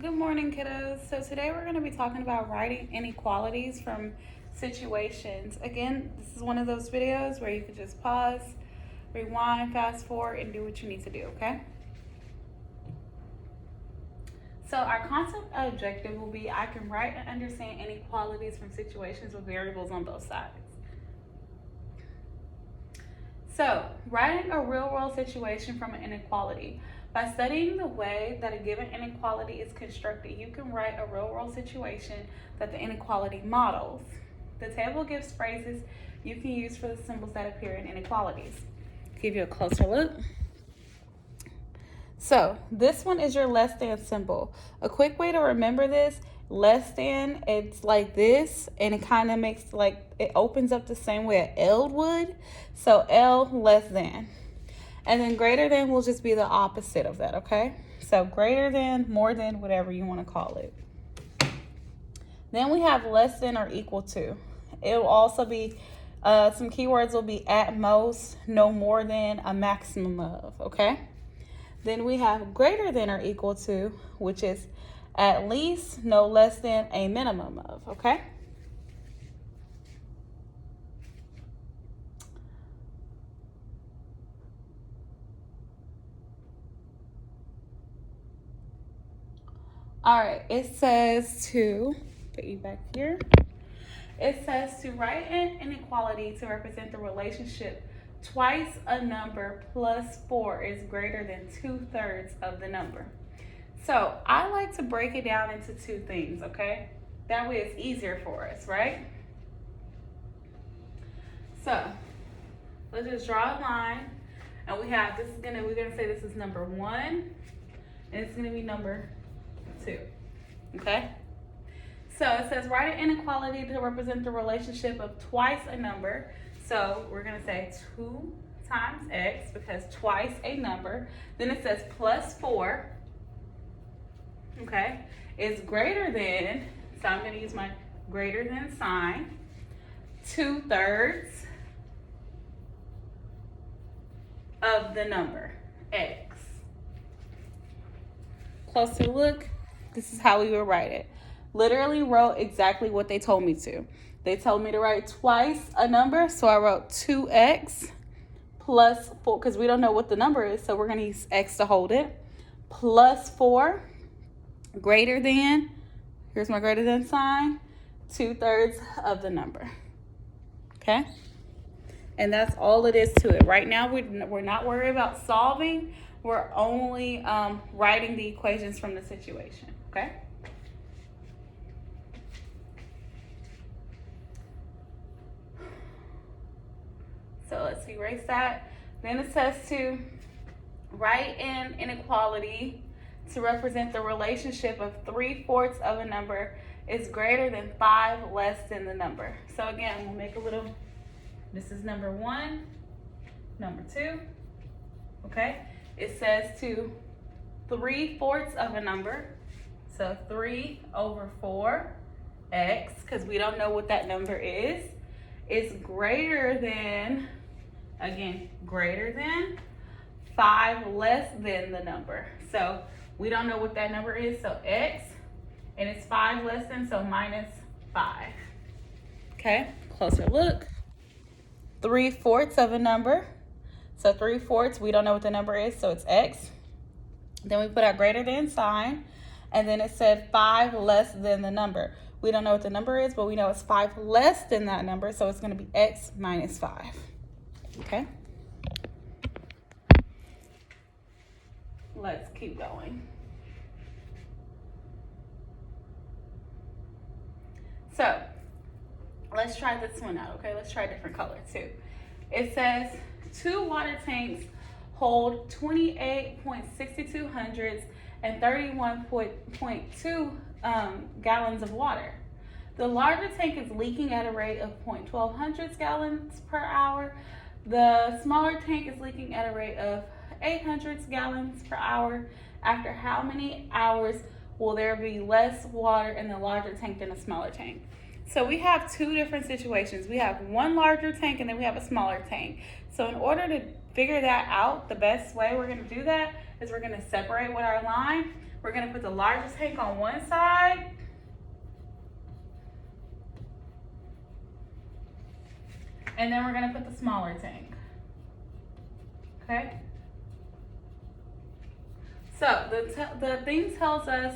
Good morning, kiddos. So today we're going to be talking about writing inequalities from situations. Again, this is one of those videos where you could just pause, rewind, fast forward, and do what you need to do, okay? So our concept objective will be I can write and understand inequalities from situations with variables on both sides. So, writing a real-world situation from an inequality. By studying the way that a given inequality is constructed, you can write a real-world situation that the inequality models. The table gives phrases you can use for the symbols that appear in inequalities. Give you a closer look. So, this one is your less than symbol. A quick way to remember this, less than, it's like this, and it kind of makes it opens up the same way an L would. So L, less than. And then greater than will just be the opposite of that, okay? So greater than, more than, whatever you want to call it. Then we have less than or equal to. It will also be, some keywords will be at most, no more than, a maximum of, okay? Then we have greater than or equal to, which is at least, no less than, a minimum of, okay? All right, it says to, put you back here. It says to write an inequality to represent the relationship twice a number plus 4 is greater than 2/3 of the number. So I like to break it down into two things, okay? That way it's easier for us, right? So let's just draw a line, and we're gonna say this is number 1, and it's gonna be number 2, okay? So it says write an inequality to represent the relationship of twice a number. So we're gonna say 2 times x because twice a number. Then it says plus 4, okay, is greater than, so I'm gonna use my greater than sign, 2/3 of the number x. Closer look, this is how we would write it. Literally wrote exactly what they told me to. They told me to write twice a number, so I wrote 2x plus 4, because we don't know what the number is, so we're going to use x to hold it, plus 4, greater than, here's my greater than sign, 2/3 of the number, okay? And that's all it is to it. Right now, we're not worried about solving. We're only writing the equations from the situation, okay? So let's erase that. Then it says to write an inequality to represent the relationship of 3/4 of a number is greater than 5 less than the number. So again, we'll make a little, this is number 1, number 2, okay? It says to 3/4 of a number, so 3/4x, because we don't know what that number is greater than, again, greater than 5 less than the number. So we don't know what that number is, so x, and it's 5 less than, so minus 5. Okay, closer look. 3/4 of a number. So 3/4, we don't know what the number is, so it's x. Then we put our greater than sign, and then it said 5 less than the number. We don't know what the number is, but we know it's 5 less than that number, so it's going to be x minus 5. Okay? Let's keep going. So, let's try this one out, okay? Let's try a different color too. It says 2 water tanks hold 28.62 hundredths and 31.2 gallons of water. The larger tank is leaking at a rate of 0.12 hundredths gallons per hour. The smaller tank is leaking at a rate of 8 hundredths gallons per hour. After how many hours will there be less water in the larger tank than a smaller tank? So we have two different situations. We have one larger tank and then we have a smaller tank. So in order to figure that out, the best way we're going to do that is we're going to separate with our line. We're gonna put the largest tank on one side. And then we're gonna put the smaller tank, okay? So the thing tells us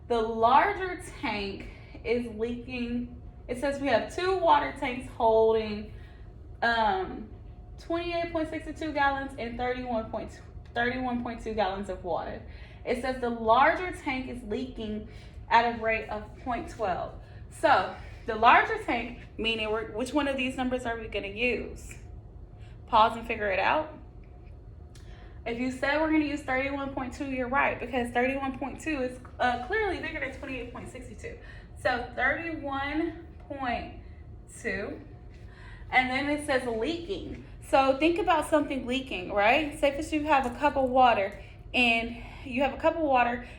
the larger tank is leaking. It says we have 2 water tanks holding 28.62 gallons and 31.2 gallons of water. It says the larger tank is leaking at a rate of 0.12. So the larger tank, meaning which one of these numbers are we going to use? Pause and figure it out. If you said we're going to use 31.2, you're right, because 31.2 is clearly bigger than 28.62. So 31.2, and then it says leaking. So think about something leaking, right? Say if you have a cup of water, and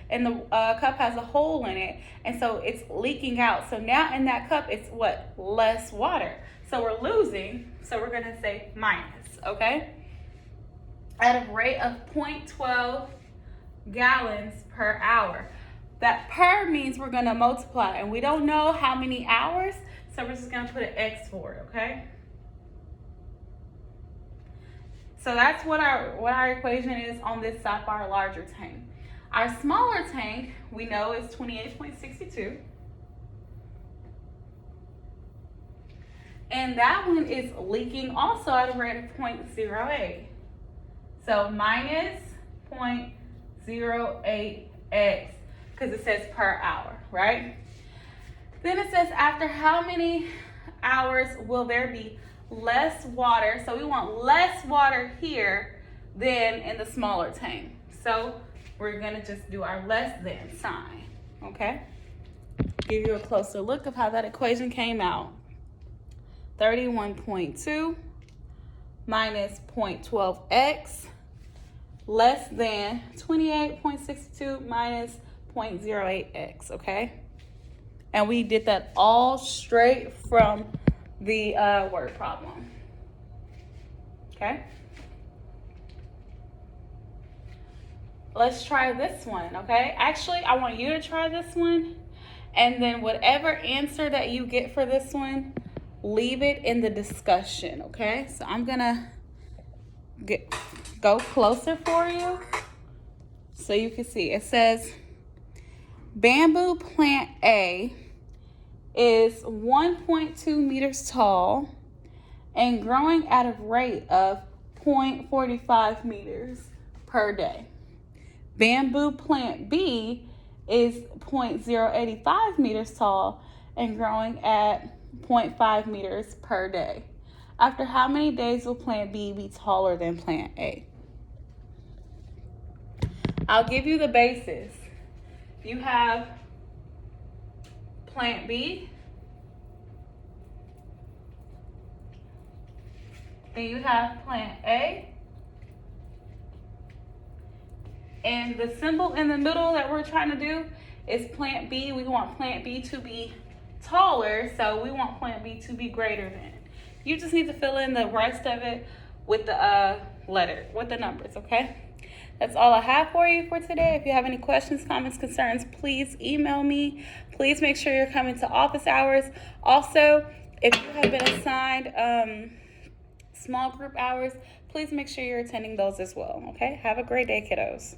the cup has a hole in it, and so it's leaking out. So now in that cup, it's what? Less water. So we're losing, so we're going to say minus, okay? At a rate of 0.12 gallons per hour. That per means we're going to multiply, and we don't know how many hours, so we're just going to put an X for it, okay? So that's what our equation is on this side for our larger tank. Our smaller tank, we know, is 28.62. And that one is leaking also at a rate of 0.08. So minus 0.08x, because it says per hour, right? Then it says after how many hours will there be less water? So we want less water here than in the smaller tank. So we're gonna just do our less than sign, okay? Give you a closer look of how that equation came out. 31.2 minus 0.12x less than 28.62 minus 0.08x, okay? And we did that all straight from the word problem, okay? Let's try this one, okay? Actually, I want you to try this one, and then whatever answer that you get for this one, leave it in the discussion, okay? So I'm gonna go closer for you so you can see. It says bamboo plant A is 1.2 meters tall and growing at a rate of 0.45 meters per day. Bamboo plant B is 0.085 meters tall and growing at 0.5 meters per day. After how many days will plant B be taller than plant A? I'll give you the basis. You have plant B, then you have plant A, and the symbol in the middle that we're trying to do is plant B. We want plant B to be taller, so we want plant B to be greater than. You just need to fill in the rest of it with the with the numbers, okay? That's all I have for you for today. If you have any questions, comments, concerns, please email me. Please make sure you're coming to office hours. Also, if you have been assigned small group hours, please make sure you're attending those as well, okay? Have a great day, kiddos.